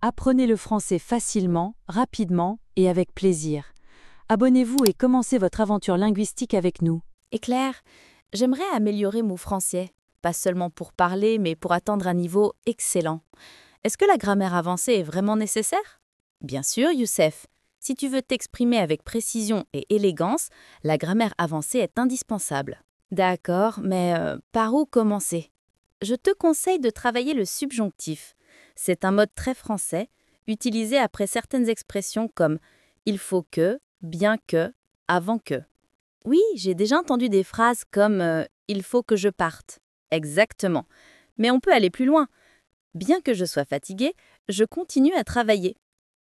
Apprenez le français facilement, rapidement et avec plaisir. Abonnez-vous et commencez votre aventure linguistique avec nous. Et Claire, j'aimerais améliorer mon français, pas seulement pour parler, mais pour atteindre un niveau excellent. Est-ce que la grammaire avancée est vraiment nécessaire? Bien sûr, Youssef. Si tu veux t'exprimer avec précision et élégance, la grammaire avancée est indispensable. D'accord, mais par où commencer? Je te conseille de travailler le subjonctif. C'est un mode très français, utilisé après certaines expressions comme il faut que, bien que, avant que. Oui, j'ai déjà entendu des phrases comme il faut que je parte. Exactement. Mais on peut aller plus loin. Bien que je sois fatiguée, je continue à travailler.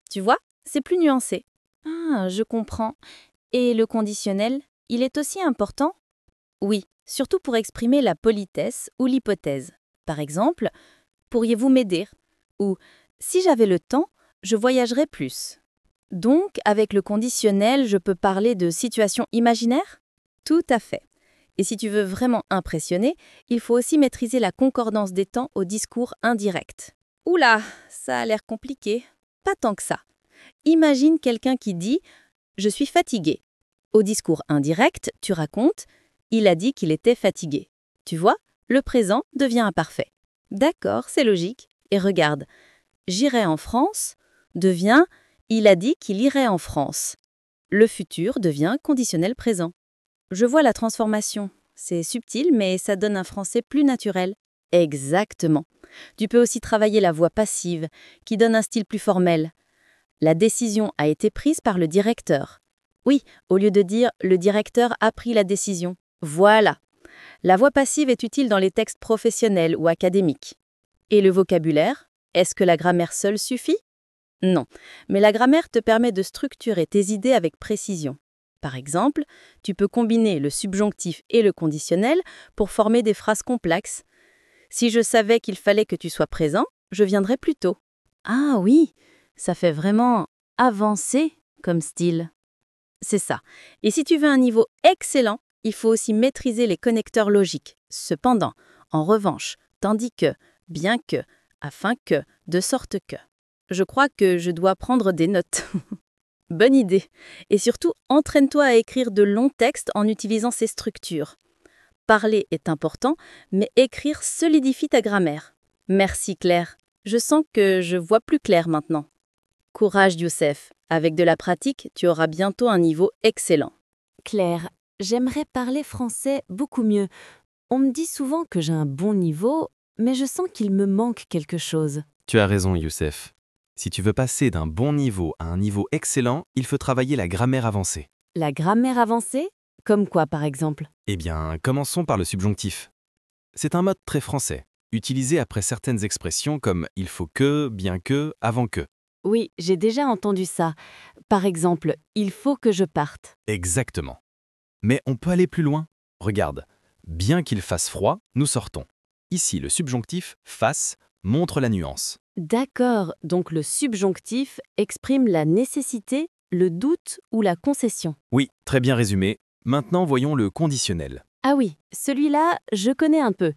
Tu vois, c'est plus nuancé. Ah, je comprends. Et le conditionnel, il est aussi important? Oui, surtout pour exprimer la politesse ou l'hypothèse. Par exemple, pourriez-vous m'aider? Ou si j'avais le temps, je voyagerais plus. Donc, avec le conditionnel, je peux parler de situations imaginaires? Tout à fait. Et si tu veux vraiment impressionner, il faut aussi maîtriser la concordance des temps au discours indirect. Oula, ça a l'air compliqué. Pas tant que ça. Imagine quelqu'un qui dit « Je suis fatigué ». Au discours indirect, tu racontes « Il a dit qu'il était fatigué ». Tu vois, le présent devient imparfait. D'accord, c'est logique. Et regarde, « J'irai en France » devient « Il a dit qu'il irait en France ». Le futur devient conditionnel présent. Je vois la transformation. C'est subtil, mais ça donne un français plus naturel. Exactement. Tu peux aussi travailler la voix passive, qui donne un style plus formel. La décision a été prise par le directeur. Oui, au lieu de dire « le directeur a pris la décision ». Voilà. La voix passive est utile dans les textes professionnels ou académiques. Et le vocabulaire? Est-ce que la grammaire seule suffit? Non, mais la grammaire te permet de structurer tes idées avec précision. Par exemple, tu peux combiner le subjonctif et le conditionnel pour former des phrases complexes. Si je savais qu'il fallait que tu sois présent, je viendrais plus tôt. Ah oui, ça fait vraiment avancer comme style. C'est ça. Et si tu veux un niveau excellent, il faut aussi maîtriser les connecteurs logiques. Cependant, en revanche, tandis que, bien que, afin que, de sorte que. Je crois que je dois prendre des notes. Bonne idée. Et surtout, entraîne-toi à écrire de longs textes en utilisant ces structures. Parler est important, mais écrire solidifie ta grammaire. Merci Claire. Je sens que je vois plus clair maintenant. Courage Youssef. Avec de la pratique, tu auras bientôt un niveau excellent. Claire, j'aimerais parler français beaucoup mieux. On me dit souvent que j'ai un bon niveau, mais je sens qu'il me manque quelque chose. Tu as raison, Youssef. Si tu veux passer d'un bon niveau à un niveau excellent, il faut travailler la grammaire avancée. La grammaire avancée? Comme quoi, par exemple? Eh bien, commençons par le subjonctif. C'est un mode très français, utilisé après certaines expressions comme il faut que, bien que, avant que. Oui, j'ai déjà entendu ça. Par exemple, il faut que je parte. Exactement. Mais on peut aller plus loin. Regarde, bien qu'il fasse froid, nous sortons. Ici, le subjonctif fasse montre la nuance. D'accord, donc le subjonctif exprime la nécessité, le doute ou la concession. Oui, très bien résumé. Maintenant, voyons le conditionnel. Ah oui, celui-là, je connais un peu.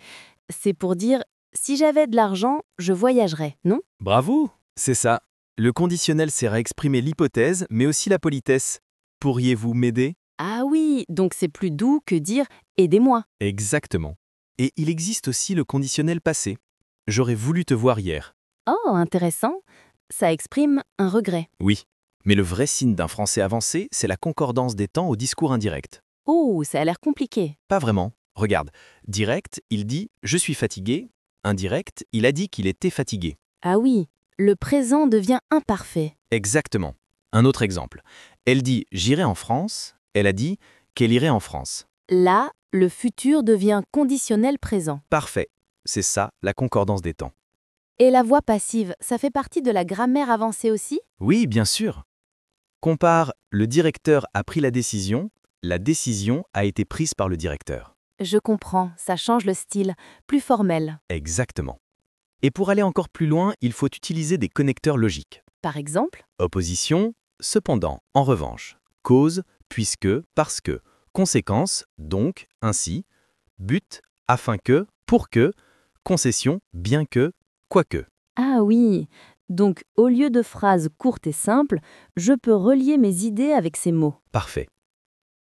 C'est pour dire « si j'avais de l'argent, je voyagerais », non? Bravo! C'est ça. Le conditionnel sert à exprimer l'hypothèse, mais aussi la politesse. Pourriez-vous m'aider? Ah oui, donc c'est plus doux que dire « aidez-moi ». Exactement. Et il existe aussi le conditionnel passé. J'aurais voulu te voir hier. Oh, intéressant. Ça exprime un regret. Oui. Mais le vrai signe d'un français avancé, c'est la concordance des temps au discours indirect. Oh, ça a l'air compliqué. Pas vraiment. Regarde. Direct, il dit « je suis fatigué ». Indirect, il a dit qu'il était fatigué. Ah oui, le présent devient imparfait. Exactement. Un autre exemple. Elle dit « j'irai en France ». Elle a dit qu'elle irait en France. Là, le futur devient conditionnel présent. Parfait. C'est ça, la concordance des temps. Et la voix passive, ça fait partie de la grammaire avancée aussi? Oui, bien sûr. Compare « le directeur a pris la décision », la décision a été prise par le directeur. Je comprends, ça change le style, plus formel. Exactement. Et pour aller encore plus loin, il faut utiliser des connecteurs logiques. Par exemple? Opposition, cependant, en revanche. Cause, puisque, parce que. Conséquence, donc, ainsi. But, afin que, pour que. Concession, bien que, quoique. Ah oui, Donc, au lieu de phrases courtes et simples, je peux relier mes idées avec ces mots. Parfait.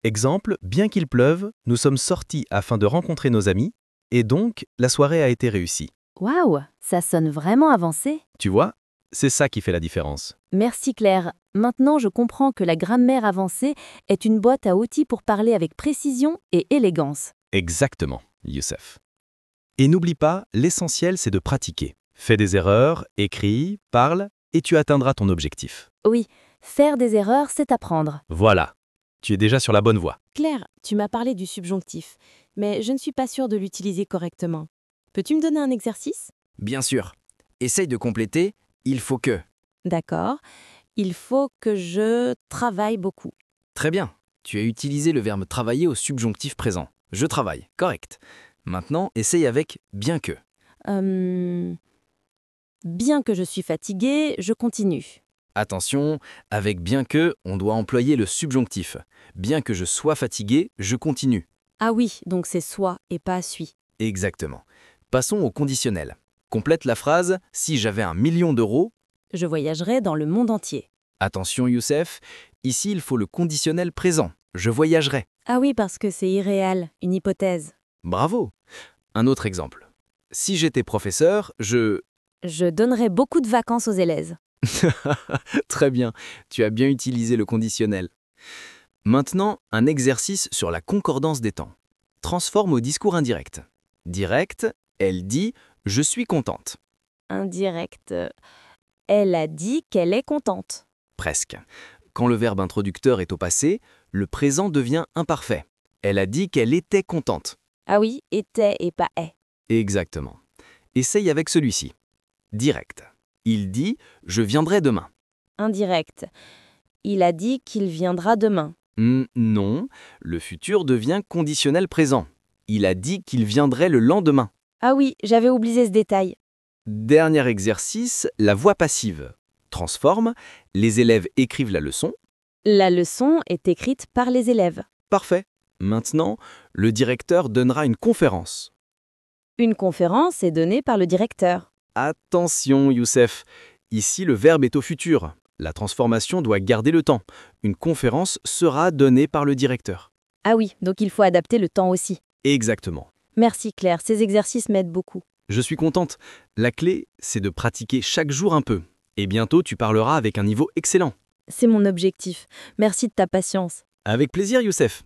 Exemple, bien qu'il pleuve, nous sommes sortis afin de rencontrer nos amis, et donc la soirée a été réussie. Waouh, ça sonne vraiment avancé. Tu vois, c'est ça qui fait la différence. Merci Claire. Maintenant, je comprends que la grammaire avancée est une boîte à outils pour parler avec précision et élégance. Exactement, Youssef. Et n'oublie pas, l'essentiel c'est de pratiquer. Fais des erreurs, écris, parle, et tu atteindras ton objectif. Oui, faire des erreurs, c'est apprendre. Voilà, tu es déjà sur la bonne voie. Claire, tu m'as parlé du subjonctif, mais je ne suis pas sûre de l'utiliser correctement. Peux-tu me donner un exercice? Bien sûr. Essaye de compléter « il faut que D'accord. Il faut que je travaille beaucoup. ». Très bien. Tu as utilisé le verbe travailler au subjonctif présent. Je travaille. Correct. Maintenant, essaye avec bien que. Bien que je suis fatiguée, je continue. Attention, avec bien que, on doit employer le subjonctif. Bien que je sois fatigué, je continue. Ah oui, donc c'est soit et pas suis. Exactement. Passons au conditionnel. Complète la phrase « si j'avais 1 million d'euros ». Je voyagerai dans le monde entier. Attention Youssef, ici il faut le conditionnel présent. Je voyagerai. Ah oui, parce que c'est irréel, une hypothèse. Bravo. Un autre exemple. Si j'étais professeur, je... Je donnerai beaucoup de vacances aux élèves. Très bien, tu as bien utilisé le conditionnel. Maintenant, un exercice sur la concordance des temps. Transforme au discours indirect. Direct, elle dit « je suis contente Indirect. Elle a dit qu'elle est contente. ». Presque. Quand le verbe introducteur est au passé, le présent devient imparfait. Elle a dit qu'elle était contente. Ah oui, était et pas est. Exactement. Essaye avec celui-ci. Direct. Il dit « je viendrai demain ». Indirect. Il a dit qu'il viendra demain. Non, le futur devient conditionnel présent. Il a dit qu'il viendrait le lendemain. Ah oui, j'avais oublié ce détail. Dernier exercice, la voix passive. Transforme, les élèves écrivent la leçon. La leçon est écrite par les élèves. Parfait. Maintenant, le directeur donnera une conférence. Une conférence est donnée par le directeur. Attention, Youssef. Ici, le verbe est au futur. La transformation doit garder le temps. Une conférence sera donnée par le directeur. Ah oui, donc il faut adapter le temps aussi. Exactement. Merci Claire, ces exercices m'aident beaucoup. Je suis contente. La clé, c'est de pratiquer chaque jour un peu. Et bientôt, tu parleras avec un niveau excellent. C'est mon objectif. Merci de ta patience. Avec plaisir, Youssef.